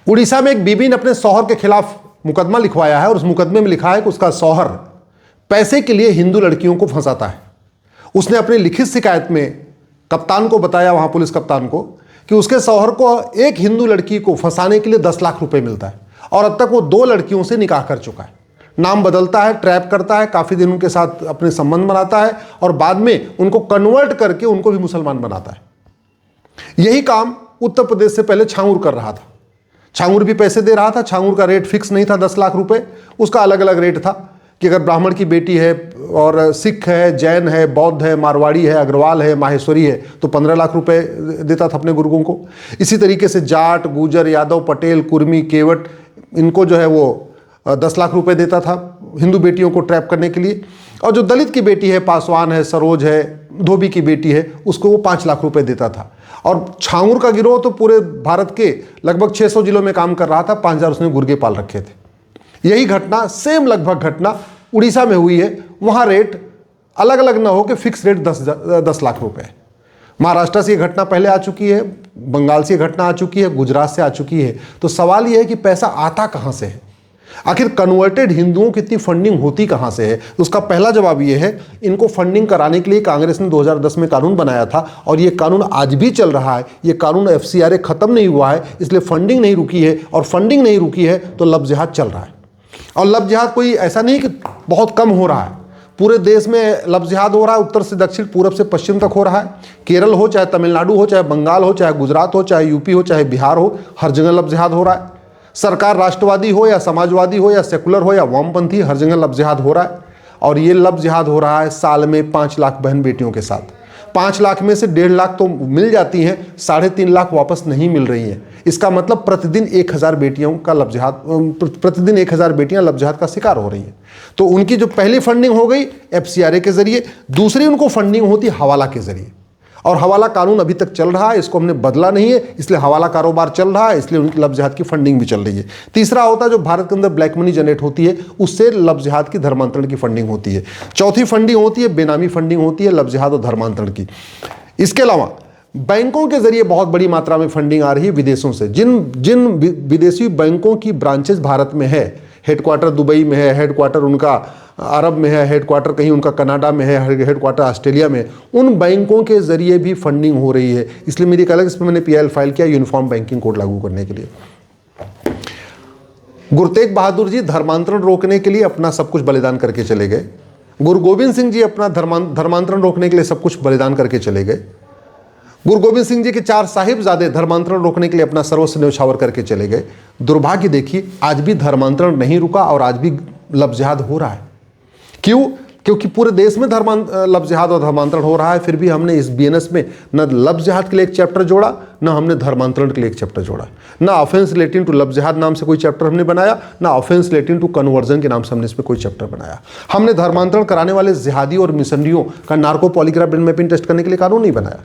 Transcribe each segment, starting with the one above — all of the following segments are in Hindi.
उड़ीसा में एक बीबी ने अपने शौहर के खिलाफ मुकदमा लिखवाया है और उस मुकदमे में लिखा है कि उसका शौहर पैसे के लिए हिंदू लड़कियों को फंसाता है। उसने अपनी लिखित शिकायत में कप्तान को बताया, वहां पुलिस कप्तान को, कि उसके शौहर को एक हिंदू लड़की को फंसाने के लिए 10 लाख रुपए मिलता है और अब तक वो 2 लड़कियों से निकाह कर चुका है। नाम बदलता है, ट्रैप करता है, काफी दिन उनके साथ अपने संबंध बनाता है और बाद में उनको कन्वर्ट करके उनको भी मुसलमान बनाता है। यही काम उत्तर प्रदेश से पहले छांगुर कर रहा था। छांगुर भी पैसे दे रहा था। छांगुर का रेट फिक्स नहीं था 10 लाख रुपए, उसका अलग अलग रेट था कि अगर ब्राह्मण की बेटी है और सिख है, जैन है, बौद्ध है, मारवाड़ी है, अग्रवाल है, माहेश्वरी है तो 15 लाख रुपए देता था अपने गुरुओं को। इसी तरीके से जाट, गुजर, यादव, पटेल, कुर्मी, केवट, इनको जो है वो 10 लाख रुपए देता था हिंदू बेटियों को ट्रैप करने के लिए। और जो दलित की बेटी है, पासवान है, सरोज है, धोबी की बेटी है, उसको वो 5 लाख रुपए देता था। और छांगुर का गिरोह तो पूरे भारत के लगभग 600 जिलों में काम कर रहा था। 5000 उसने गुर्गे पाल रखे थे। यही घटना, सेम लगभग घटना उड़ीसा में हुई है। वहां रेट अलग अलग ना हो कि फिक्स रेट 10 लाख रुपए। महाराष्ट्र से यह घटना पहले आ चुकी है, बंगाल से यह घटना आ चुकी है, गुजरात से आ चुकी है। तो सवाल यह है कि पैसा आता कहां से है? आखिर कन्वर्टेड हिंदुओं की इतनी फंडिंग होती कहां से है? तो उसका पहला जवाब यह है, इनको फंडिंग कराने के लिए कांग्रेस ने 2010 में कानून बनाया था और यह कानून आज भी चल रहा है। यह कानून FCRA खत्म नहीं हुआ है, इसलिए फंडिंग नहीं रुकी है। और फंडिंग नहीं रुकी है तो लब जिहाद चल रहा है। और लब जिहाद कोई ऐसा नहीं कि बहुत कम हो रहा है, पूरे देश में लब जिहाद हो रहा है। उत्तर से दक्षिण, पूरब से पश्चिम तक हो रहा है। केरल हो, चाहे तमिलनाडु हो, चाहे बंगाल हो, चाहे गुजरात हो, चाहे यूपी हो, चाहे बिहार हो, हर जगह लब जिहाद हो रहा है। सरकार राष्ट्रवादी हो या समाजवादी हो या सेकुलर हो या वामपंथी, हर जगह लब जिहाद हो रहा है। और ये लब जिहाद हो रहा है साल में 5 लाख बहन बेटियों के साथ। 5 लाख में से 1.5 लाख तो मिल जाती हैं, 3.5 लाख वापस नहीं मिल रही हैं। इसका मतलब प्रतिदिन 1000 बेटियों का लब जिहाद, प्रतिदिन 1000 बेटियां लब जिहाद का शिकार हो रही हैं। तो उनकी जो पहली फंडिंग हो गई FCRA के जरिए, दूसरी उनको फंडिंग होती हवाला के जरिए। और हवाला कानून अभी तक चल रहा है, इसको हमने बदला नहीं है, इसलिए हवाला कारोबार चल रहा है, इसलिए उनकी लब जिहाद की फंडिंग भी चल रही है। तीसरा होता है जो भारत के अंदर ब्लैक मनी जनरेट होती है, उससे लब जिहाद की धर्मांतरण की फंडिंग होती है। चौथी फंडिंग होती है बेनामी फंडिंग होती है लब जिहाद और धर्मांतरण की। इसके अलावा बैंकों के जरिए बहुत बड़ी मात्रा में फंडिंग आ रही है विदेशों से। जिन विदेशी बैंकों की ब्रांचेस भारत में है, हेडक्वार्टर दुबई में है, हेडक्वार्टर उनका अरब में है, हेडक्वार्टर कहीं उनका कनाडा में है, हेडक्वार्टर ऑस्ट्रेलिया में, उन बैंकों के जरिए भी फंडिंग हो रही है। इसलिए मेरी एक अलग इसमें मैंने PIL फाइल किया यूनिफॉर्म बैंकिंग कोड लागू करने के लिए। गुरु तेग बहादुर जी धर्मांतरण रोकने के लिए अपना सब कुछ बलिदान करके चले गए। गुरु गोविंद सिंह जी अपना धर्मांतरण रोकने के लिए सब कुछ बलिदान करके चले गए। गुरु गोविंद सिंह जी के 4 साहिबजादे धर्मांतरण रोकने के लिए अपना सर्वस्व न्यौछावर करके चले गए। दुर्भाग्य देखिए, आज भी धर्मांतरण नहीं रुका और आज भी लब जिहाद हो रहा है। क्यों? क्योंकि पूरे देश में लब जिहाद और धर्मांतरण हो रहा है, फिर भी हमने इस BNS में न लब जिहाद के लिए एक चैप्टर जोड़ा, न हमने धर्मांतरण के लिए एक चैप्टर जोड़ा। ना ऑफेंस रिलेटिंग टू लब जिहाद नाम से कोई चैप्टर हमने बनाया, ना ऑफेंस रिलेटिंग टू कन्वर्जन के नाम से हमने इसमें कोई चैप्टर बनाया। हमने धर्मांतरण कराने वाले जिहादी और मिशनरियों का narco polygraph brain mapping test करने के लिए कानून नहीं बनाया।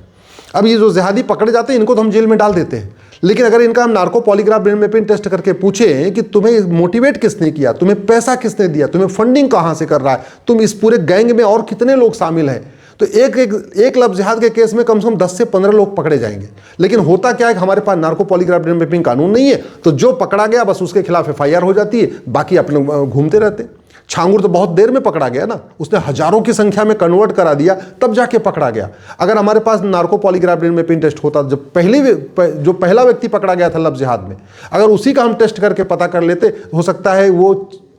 अब ये जो जिहादी पकड़े जाते हैं इनको तो हम जेल में डाल देते हैं, लेकिन अगर इनका हम narco polygraph brain mapping test करके पूछें कि तुम्हें मोटिवेट किसने किया, तुम्हें पैसा किसने दिया, तुम्हें फंडिंग कहां से कर रहा है, तुम इस पूरे गैंग में और कितने लोग शामिल हैं, तो एक लब जिहाद के केस में कम से कम 10 से 15 लोग पकड़े जाएंगे। लेकिन होता क्या है कि हमारे पास नार्को पॉलीग्राफ ब्रेन मैपिंग कानून नहीं है, तो जो पकड़ा गया बस उसके खिलाफ FIR हो जाती है, बाकी अपने घूमते रहते। छांगुर तो बहुत देर में पकड़ा गया ना, उसने हजारों की संख्या में कन्वर्ट करा दिया तब जाके पकड़ा गया। अगर हमारे पास narco polygraph brain mapping test होता, जो पहला व्यक्ति पकड़ा गया था लब जिहाद में, अगर उसी का हम टेस्ट करके पता कर लेते, हो सकता है वो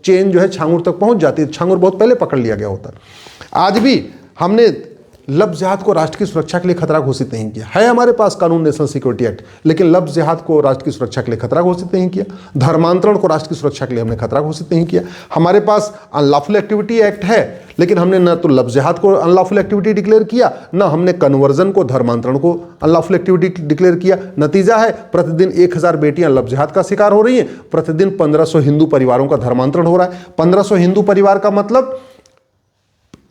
चेन जो है छांगुर तक पहुंच जाती। छांगुर बहुत पहले पकड़ लिया गया होता। आज भी हमने लब जिहाद को राष्ट्र की सुरक्षा के लिए खतरा घोषित नहीं किया है। हमारे पास कानून नेशनल सिक्योरिटी एक्ट, लेकिन लब जिहाद को राष्ट्र की सुरक्षा के लिए खतरा घोषित नहीं किया। धर्मांतरण को राष्ट्र की सुरक्षा के लिए हमने खतरा घोषित नहीं किया। हमारे पास अनलॉफुल एक्टिविटी एक्ट है, लेकिन हमने न तो लब जिहाद को अनलॉफुल एक्टिविटी डिक्लेयर किया, न हमने कन्वर्जन को, धर्मांतरण को अनलॉफुल एक्टिविटी डिक्लेयर किया। नतीजा है प्रतिदिन 1000 बेटियां लब जिहाद का शिकार हो रही हैं, प्रतिदिन 1500 हिंदू परिवारों का धर्मांतरण हो रहा है। 1500 हिंदू परिवार का मतलब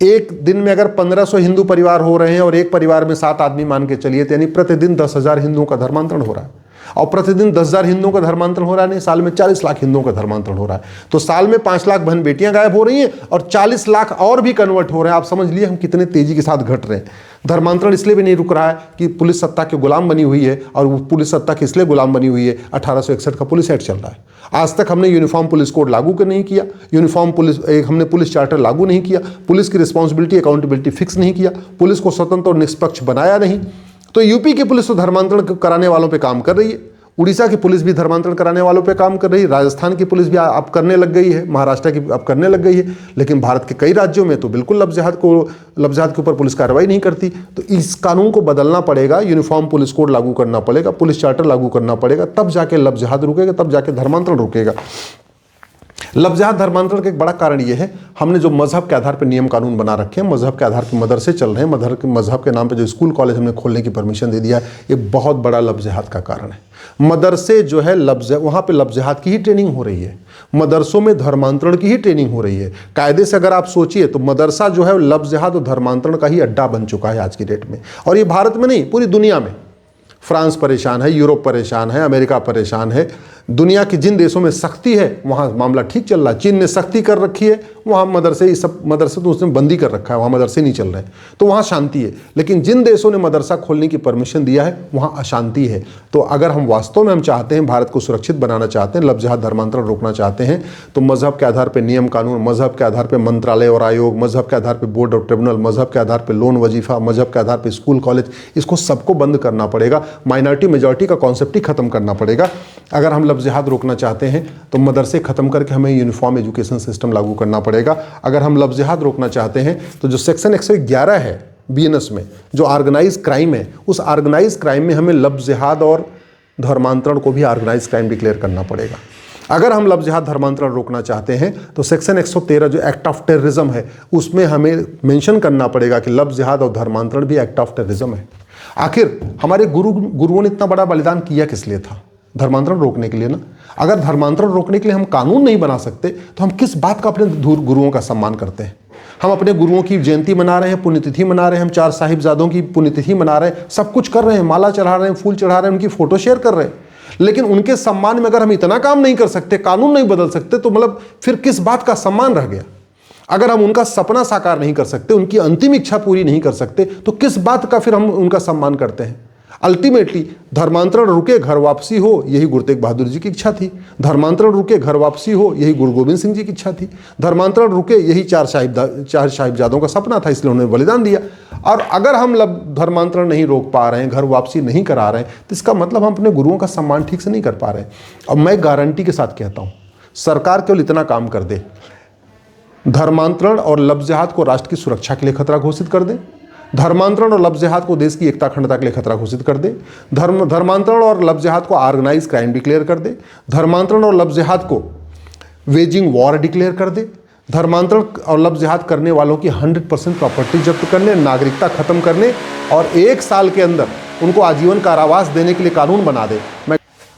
एक दिन में अगर 1500 हिंदू परिवार हो रहे हैं और एक परिवार में 7 आदमी मान के चलिए, तो यानी प्रतिदिन 10,000 हिंदुओं का धर्मांतरण हो रहा है। और प्रतिदिन 10,000 हिंदुओं का धर्मांतरण हो रहा है, नहीं, साल में 40 लाख हिंदुओं का धर्मांतरण हो रहा है। तो साल में 5 लाख बहन बेटियां गायब हो रही हैं और 40 लाख और भी कन्वर्ट हो रहे हैं। आप समझ लिए हम कितने तेजी के साथ घट रहे हैं। धर्मांतरण इसलिए भी नहीं रुक रहा है कि पुलिस सत्ता के गुलाम बनी हुई है, और वो पुलिस सत्ता की इसलिए गुलाम बनी हुई है, 1861 का पुलिस एक्ट चल रहा है। आज तक हमने यूनिफॉर्म पुलिस कोड लागू नहीं किया, हमने पुलिस चार्टर लागू नहीं किया, पुलिस की रिस्पॉन्सिबिलिटी अकाउंटेबिलिटी फिक्स नहीं किया, पुलिस को स्वतंत्र और निष्पक्ष बनाया नहीं। तो यूपी की पुलिस तो धर्मांतरण कराने वालों पे काम कर रही है, उड़ीसा की पुलिस भी धर्मांतरण कराने वालों पे काम कर रही है, राजस्थान की पुलिस भी अब करने लग गई है, महाराष्ट्र की अब करने लग गई है। लेकिन भारत के कई राज्यों में तो बिल्कुल लफ्ज़ जिहाद के ऊपर पुलिस कार्रवाई नहीं करती। तो इस कानून को बदलना पड़ेगा, यूनिफॉर्म पुलिस कोड लागू करना पड़ेगा, पुलिस चार्टर लागू करना पड़ेगा, तब जाके लफ्ज़ जिहाद रुकेगा, तब जाके धर्मांतरण रुकेगा। लफ्ज़ जिहाद धर्मांतरण का एक बड़ा कारण ये है, हमने जो मजहब के आधार पर नियम कानून बना रखे हैं, मजहब के आधार पर मदरसे चल रहे हैं, मजहब के नाम पे जो स्कूल कॉलेज हमने खोलने की परमिशन दे दिया है, ये बहुत बड़ा लफ्ज़ जिहाद का कारण है। मदरसे जो है वहाँ पे लफ्ज़ जिहाद की ही ट्रेनिंग हो रही है, मदरसों में धर्मांतरण की ही ट्रेनिंग हो रही है। कायदे से अगर आप सोचिए तो मदरसा जो है लफ्ज़ जिहाद और धर्मांतरण का ही अड्डा बन चुका है आज की डेट में। और ये भारत में नहीं, पूरी दुनिया में। फ्रांस परेशान है, यूरोप परेशान है, अमेरिका परेशान है। दुनिया के जिन देशों में सख्ती है वहाँ मामला ठीक चल रहा है। चीन ने सख्ती कर रखी है, वहाँ मदरसे, ये सब मदरसे तो उसने बंदी कर रखा है, वहाँ मदरसे नहीं चल रहे हैं, तो वहाँ शांति है। लेकिन जिन देशों ने मदरसा खोलने की परमिशन दिया है वहाँ अशांति है। तो अगर हम वास्तव में चाहते हैं भारत को सुरक्षित बनाना चाहते हैं, लफ्ज़ जिहाद धर्मांतरण रोकना चाहते हैं, तो मजहब के आधार पर नियम कानून, मजहब के आधार पर मंत्रालय और आयोग, मजहब के आधार पर बोर्ड और ट्रिब्यूनल, मजहब के आधार पर लोन वजीफा, मजहब के आधार पर स्कूल कॉलेज, इसको सबको बंद करना पड़ेगा। माइनॉरिटी मेजॉरिटी का कॉन्सेप्ट ही खत्म करना पड़ेगा। अगर हम लफ्ज़ जिहाद रोकना चाहते हैं तो मदरसे खत्म करके हमें यूनिफॉर्म एजुकेशन सिस्टम लागू करना पड़ेगा। अगर हम लफ्ज़ जिहाद रोकना चाहते हैं तो जो सेक्शन 111 है बीएनएस में, जो ऑर्गेनाइज क्राइम है, उस ऑर्गेनाइज क्राइम में हमें लफ्ज़ जिहाद और धर्मांतरण को भी ऑर्गेनाइज क्राइम डिक्लेयर करना पड़ेगा। अगर हम लफ्ज़ जिहाद धर्मांतरण रोकना चाहते हैं तो सेक्शन 113 जो एक्ट ऑफ टेररिज्म है उसमें हमें मेंशन करना पड़ेगा कि लफ्ज़ जिहाद और धर्मांतरण भी एक्ट ऑफ टेररिज्म है। आखिर हमारे गुरुओं ने इतना बड़ा बलिदान किया किस लिए था? धर्मांतरण रोकने के लिए ना। अगर धर्मांतरण रोकने के लिए हम कानून नहीं बना सकते तो हम किस बात का अपने गुरुओं का सम्मान करते हैं? हम अपने गुरुओं की जयंती मना रहे हैं, पुण्यतिथि मना रहे हैं, हम 4 साहिबजादों की पुण्यतिथि मना रहे हैं, सब कुछ कर रहे हैं, माला चढ़ा रहे हैं, फूल चढ़ा रहे हैं, उनकी फोटो शेयर कर रहे हैं। लेकिन उनके सम्मान में अगर हम इतना काम नहीं कर सकते, कानून नहीं बदल सकते, तो मतलब फिर किस बात का सम्मान रह गया? अगर हम उनका सपना साकार नहीं कर सकते, उनकी अंतिम इच्छा पूरी नहीं कर सकते, तो किस बात का फिर हम उनका सम्मान करते हैं? अल्टीमेटली धर्मांतरण रुके, घर वापसी हो, यही गुरु तेग बहादुर जी की इच्छा थी। धर्मांतरण रुके, घर वापसी हो, यही गुरु गोविंद सिंह जी की इच्छा थी। धर्मांतरण रुके, यही 4 साहिबजादों का सपना था, इसलिए उन्होंने बलिदान दिया। और अगर हम धर्मांतरण नहीं रोक पा रहे हैं, घर वापसी नहीं करा रहे हैं, तो इसका मतलब हम अपने गुरुओं का सम्मान ठीक से नहीं कर पा रहे हैं। और मैं गारंटी के साथ कहता हूँ, सरकार केवल इतना काम कर दे, धर्मांतरण और लफ्ज़ जिहाद को राष्ट्र की सुरक्षा के लिए खतरा घोषित कर दे, धर्मांतरण और लफ्ज़ जिहाद को देश की एकता अखंडता के लिए खतरा घोषित कर दे, धर्मांतरण और लफ्ज़ जिहाद को ऑर्गेनाइज क्राइम डिक्लेयर कर दे, धर्मांतरण और लफ्ज़ जिहाद को वेजिंग वॉर डिक्लेयर कर दे, धर्मांतरण और लफ्ज़ जिहाद करने वालों की 100% प्रॉपर्टी जब्त करने, नागरिकता खत्म करने और 1 साल के अंदर उनको आजीवन कारावास देने के लिए कानून बना दे।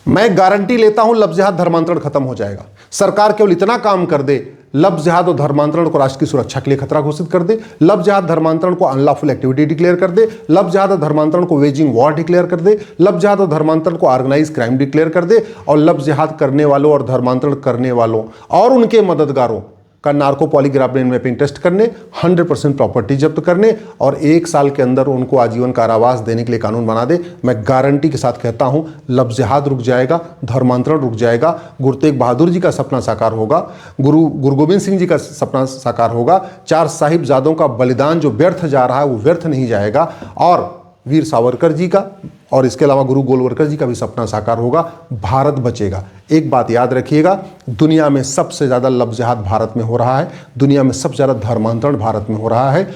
मैं गारंटी लेता हूं लफ्ज़ जिहाद धर्मांतरण खत्म हो जाएगा। सरकार केवल इतना काम कर दे, लफ्ज़ जिहाद और धर्मांतरण को राष्ट्र की सुरक्षा के लिए खतरा घोषित कर दे, लफ्ज़ जिहाद धर्मांतरण को अनलॉफुल एक्टिविटी डिक्लेयर कर दे, लफ्ज़ जिहाद और धर्मांतरण को वेजिंग वॉर डिक्लेयर कर दे, लफ्ज़ जिहाद और धर्मांतरण को ऑर्गेनाइज क्राइम डिक्लेयर कर दे, और लफ्ज़ जिहाद करने वालों और धर्मांतरण करने वालों और उनके मददगारों का narco polygraph brain mapping test करने, 100% प्रॉपर्टी जब्त करने और 1 साल के अंदर उनको आजीवन कारावास देने के लिए कानून बना दे। मैं गारंटी के साथ कहता हूं, लफ्ज़ जिहाद रुक जाएगा, धर्मांतरण रुक जाएगा, गुरु तेग बहादुर जी का सपना साकार होगा, गुरु गोविंद सिंह जी का सपना साकार होगा, 4 साहिबजादों का बलिदान जो व्यर्थ जा रहा है वो व्यर्थ नहीं जाएगा, और वीर सावरकर जी का और इसके अलावा गुरु गोलवलकर जी का भी सपना साकार होगा, भारत बचेगा। एक बात याद रखिएगा, दुनिया में सबसे ज़्यादा लफ्ज़ जिहाद भारत में हो रहा है, दुनिया में सबसे ज़्यादा धर्मांतरण भारत में हो रहा है।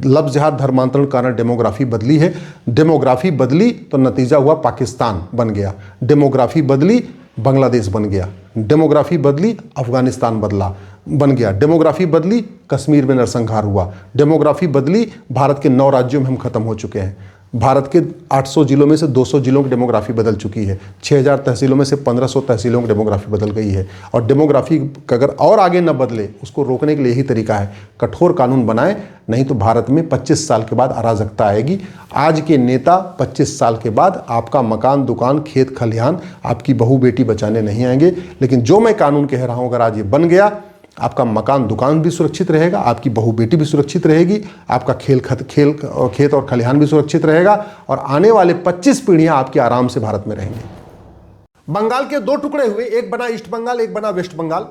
लफ्ज़ जिहाद धर्मांतरण के कारण डेमोग्राफी बदली है, डेमोग्राफी बदली तो नतीजा हुआ पाकिस्तान बन गया, डेमोग्राफी बदली बांग्लादेश बन गया, डेमोग्राफी बदली अफगानिस्तान बन गया, डेमोग्राफी बदली कश्मीर में नरसंहार हुआ, डेमोग्राफी बदली भारत के 9 राज्यों में हम खत्म हो चुके हैं। भारत के 800 जिलों में से 200 जिलों की डेमोग्राफी बदल चुकी है। 6000 तहसीलों में से 1500 तहसीलों की डेमोग्राफी बदल गई है। और डेमोग्राफी अगर और आगे न बदले, उसको रोकने के लिए यही तरीका है, कठोर कानून बनाए, नहीं तो भारत में 25 साल के बाद अराजकता आएगी। आज के नेता 25 साल के बाद आपका मकान, दुकान, खेत खलिहान, आपकी बहू बेटी बचाने नहीं आएंगे। लेकिन जो मैं कानून कह रहा हूँ, अगर आज ये बन गया, आपका मकान दुकान भी सुरक्षित रहेगा, आपकी बहू बेटी भी सुरक्षित रहेगी, आपका खेत और खलिहान भी सुरक्षित रहेगा, और आने वाले 25 पीढ़ियां आपके आराम से भारत में रहेंगी। बंगाल के 2 टुकड़े हुए, एक बना ईस्ट बंगाल, एक बना वेस्ट बंगाल।